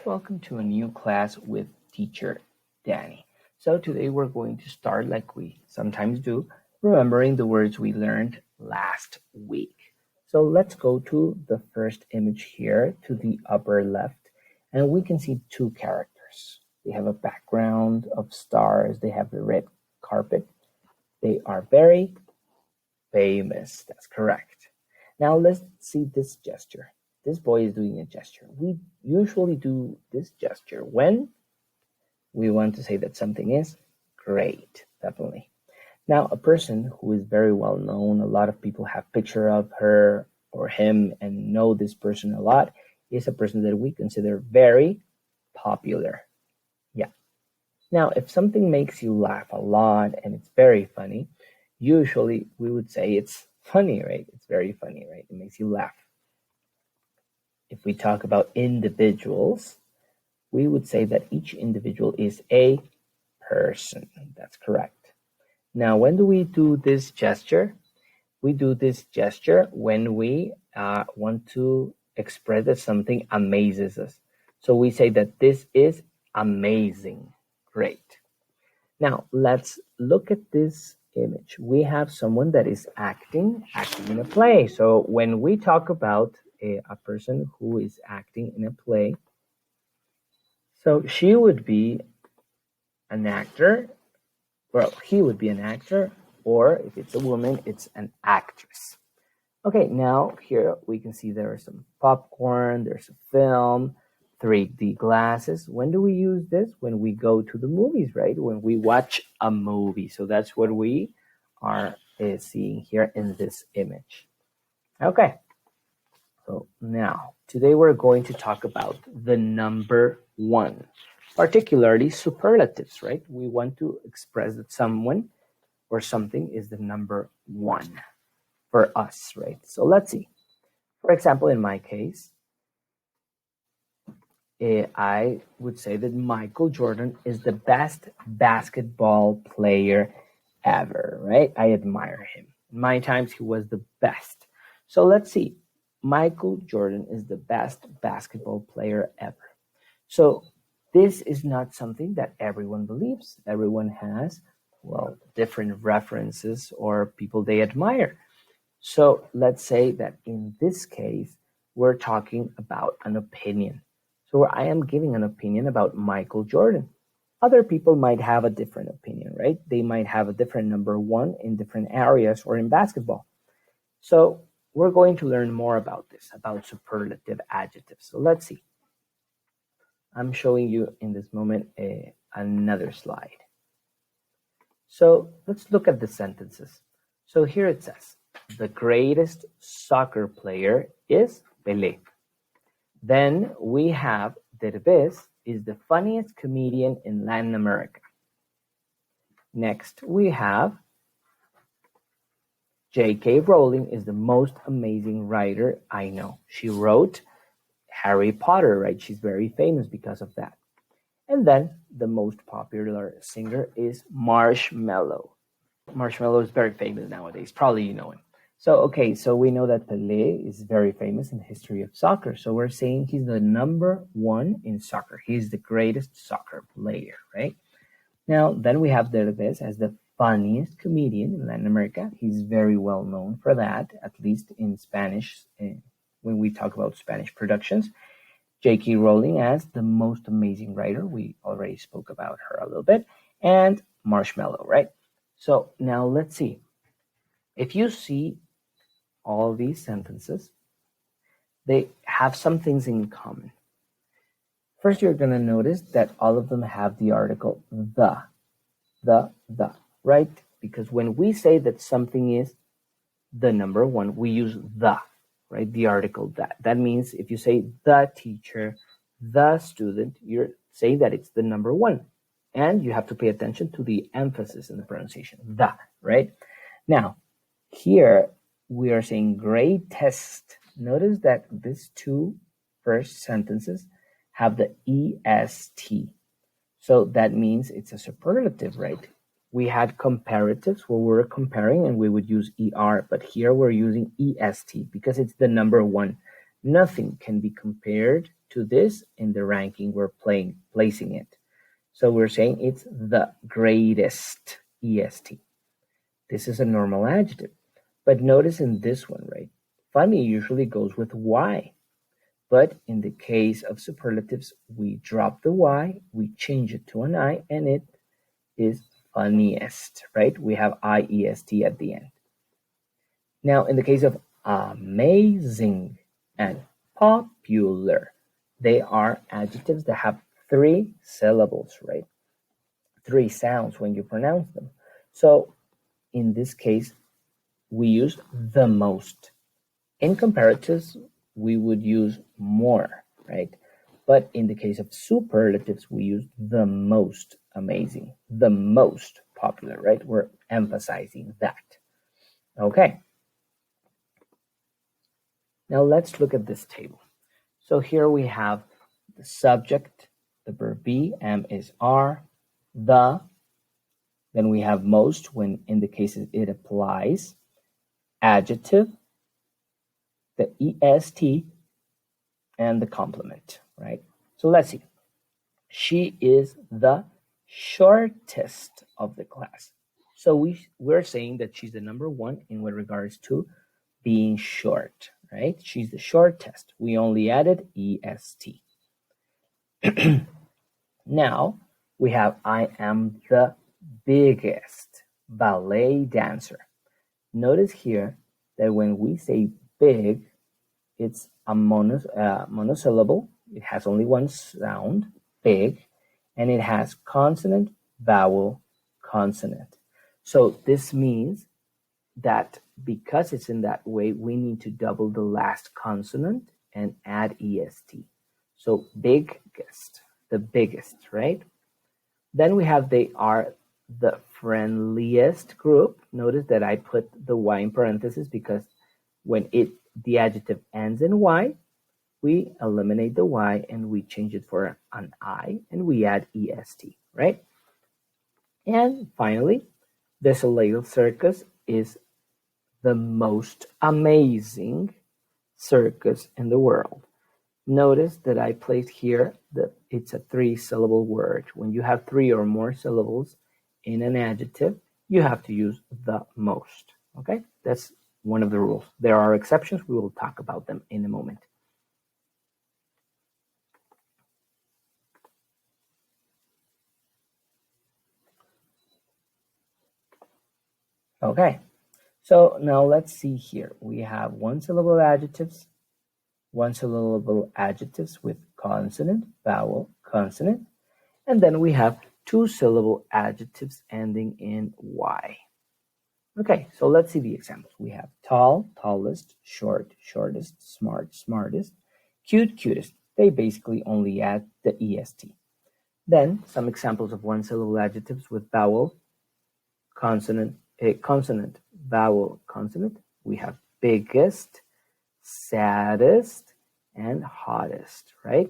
Welcome to a new class with teacher Danny. So today we're going to start like we sometimes do, remembering the words we learned last week. So let's go to the first image here to the upper left, and we can see two characters. They have a background of stars, they have the red carpet. They are very famous. That's correct. Now let's see this gesture. This boy is doing a gesture. We usually do this gesture when we want to say that something is great, definitely. Now, a person who is very well known, a lot of people have picture of her or him and know this person a lot, is a person that we consider very popular. Yeah. Now, if something makes you laugh a lot and it's very funny, usually we would say it's funny, right? It's very funny, right? It makes you laugh. If we talk about individuals, we would say that each individual is a person. That's correct. Now, when do we do this gesture? We do this gesture when we want to express that something amazes us. So we say that this is amazing. Great. Now, let's look at this image. We have someone that is acting in a play. So when we talk about a person who is acting in a play, so she would be an actor. Well, he would be an actor, or if it's a woman, it's an actress. Okay, now here we can see there is some popcorn, there's a film, 3D glasses. When do we use this? When we go to the movies, right? When we watch a movie. So that's what we are seeing here in this image. Okay, so now today we're going to talk about the number one, particularly superlatives, right? We want to express that someone or something is the number one for us, right? So let's see. For example, in my case, I would say that Michael Jordan is the best basketball player ever, right? I admire him. In my times, he was the best. So let's see. Michael Jordan is the best basketball player ever. So this is not something that everyone believes. Everyone has, well, different references or people they admire. So let's say that in this case, we're talking about an opinion. So I am giving an opinion about Michael Jordan. Other people might have a different opinion, right? They might have a different number one in different areas or in basketball. So we're going to learn more about this, about superlative adjectives. So let's see. I'm showing you in this moment another slide. So let's look at the sentences. So here it says, the greatest soccer player is Pele. Then we have Derbez is the funniest comedian in Latin America. Next we have J.K. Rowling is the most amazing writer I know. She wrote Harry Potter, right? She's very famous because of that. And then the most popular singer is Marshmello. Marshmello is very famous nowadays. Probably you know him. So we know that Pele is very famous in the history of soccer. So we're saying he's the number one in soccer. He's the greatest soccer player, right? Now, then we have Derbez as the funniest comedian in Latin America. He's very well known for that, at least in Spanish, when we talk about Spanish productions. J.K. Rowling as the most amazing writer. We already spoke about her a little bit. And Marshmello, right? So now let's see. If you see all these sentences, they have some things in common. First, you're going to notice that all of them have the article the, right? Because when we say that something is the number one, we use the, right? The article that. That means if you say the teacher, the student, you're saying that it's the number one. And you have to pay attention to the emphasis in the pronunciation, the, right? Now, here we are saying greatest. Notice that these two first sentences have the est. So that means it's a superlative, right? We had comparatives where we're comparing and we would use er, but here we're using est because it's the number one. Nothing can be compared to this in the ranking we're placing it. So we're saying it's the greatest, EST. This is a normal adjective. But notice in this one, right? Funny usually goes with Y. But in the case of superlatives, we drop the Y, we change it to an I, and it is funniest, right? We have IEST at the end. Now, in the case of amazing and popular, they are adjectives that have 3 syllables, right? 3 sounds when you pronounce them. So in this case, we use the most. In comparatives, we would use more, right? But in the case of superlatives, we use the most amazing, the most popular, right? We're emphasizing that. Okay. Now let's look at this table. So here we have the subject, the verb be, am is are, the, then we have most when in the cases it applies, adjective, the EST, and the complement, right? So let's see. She is the shortest of the class. So we're saying that she's the number 1 in what regards to being short, right? She's the shortest. We only added EST. Now we have I am the biggest ballet dancer. Notice here that when we say big, it's a monosyllable. It has only one sound, big, and it has consonant, vowel, consonant. So this means that because it's in that way, we need to double the last consonant and add EST. So biggest, the biggest, right? Then we have they are the friendliest group. Notice that I put the Y in parentheses because when the adjective ends in Y, we eliminate the Y and we change it for an I and we add EST, right? And finally, the Soleil Circus is the most amazing circus in the world. Notice that I placed here that it's a 3-syllable word. When you have 3 or more syllables in an adjective, you have to use the most. Okay, that's one of the rules. There are exceptions. We will talk about them in a moment. Okay, so now let's see here. We have 1-syllable adjectives, 1-syllable adjectives with consonant, vowel, consonant, and then we have 2-syllable adjectives ending in Y. Okay, so let's see the examples. We have tall, tallest, short, shortest, smart, smartest, cute, cutest. They basically only add the EST. Then some examples of 1-syllable adjectives with vowel, consonant, consonant, vowel, consonant. We have biggest, saddest, and hottest, right?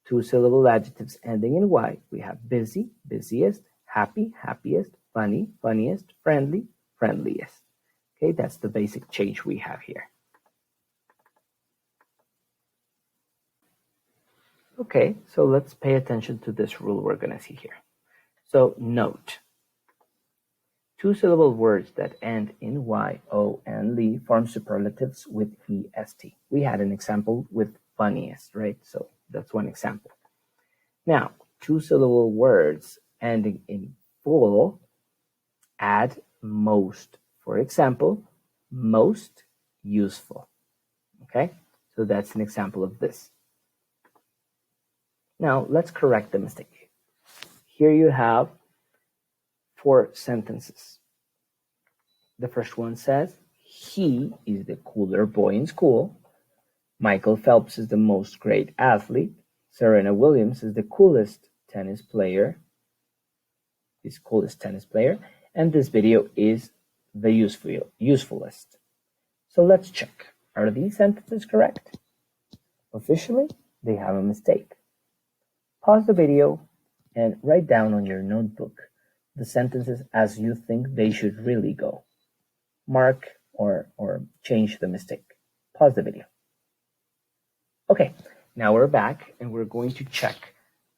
2-syllable adjectives ending in Y. We have busy, busiest, happy, happiest, funny, funniest, friendly, friendliest. Okay, that's the basic change we have here. Okay, so let's pay attention to this rule we're going to see here. So note, 2-syllable words that end in Y, O, and Li form superlatives with EST. We had an example with funniest, right? So that's one example. Now, 2-syllable words ending in full add most. For example, most useful. Okay, so that's an example of this. Now, let's correct the mistake. Here you have 4 sentences. The first one says, he is the cooler boy in school. Michael Phelps is the most great athlete. Serena Williams is the coolest tennis player. And this video is the usefulest. So let's check. Are these sentences correct? Officially, they have a mistake. Pause the video and write down on your notebook the sentences as you think they should really go. Mark or change the mistake. Pause the video. Okay, now we're back and we're going to check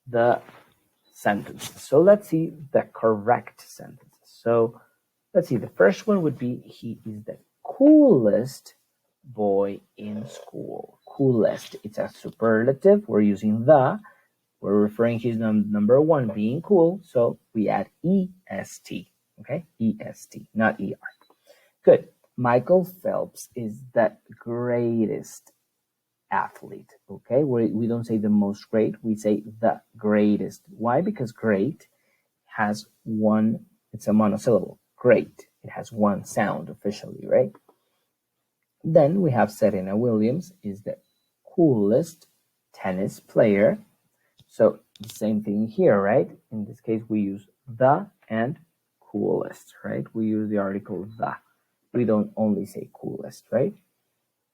the sentences. So let's see the correct sentences. So let's see, the first one would be, he is the coolest boy in school. Coolest, it's a superlative. We're using the. We're referring his number one being cool, so we add est. Okay, est, not er. Good. Michael Phelps is the greatest athlete. Okay, we don't say the most great, we say the greatest. Why? Because great has one, it's a monosyllable. Great. It has one sound officially, right? Then we have Serena Williams is the coolest tennis player. So the same thing here, right? In this case, we use the and coolest, right? We use the article the. We don't only say coolest, right?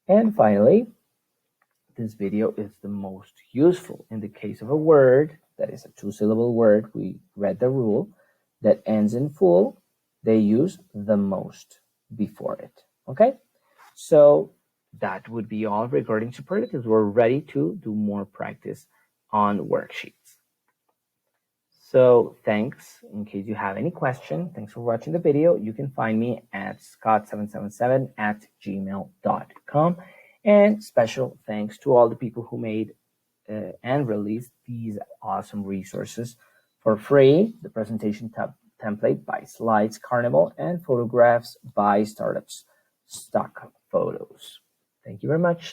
And finally, this video is the most useful in the case of a word that is a two-syllable word. We read the rule that ends in full. They use the most before it. Okay? So that would be all regarding superlatives. We're ready to do more practice on worksheets. So thanks. In case you have any question, thanks for watching the video. You can find me at scott777@gmail.com. And special thanks to all the people who made and released these awesome resources for free. The presentation template by Slides Carnival and photographs by Startups Stock Photos. Thank you very much.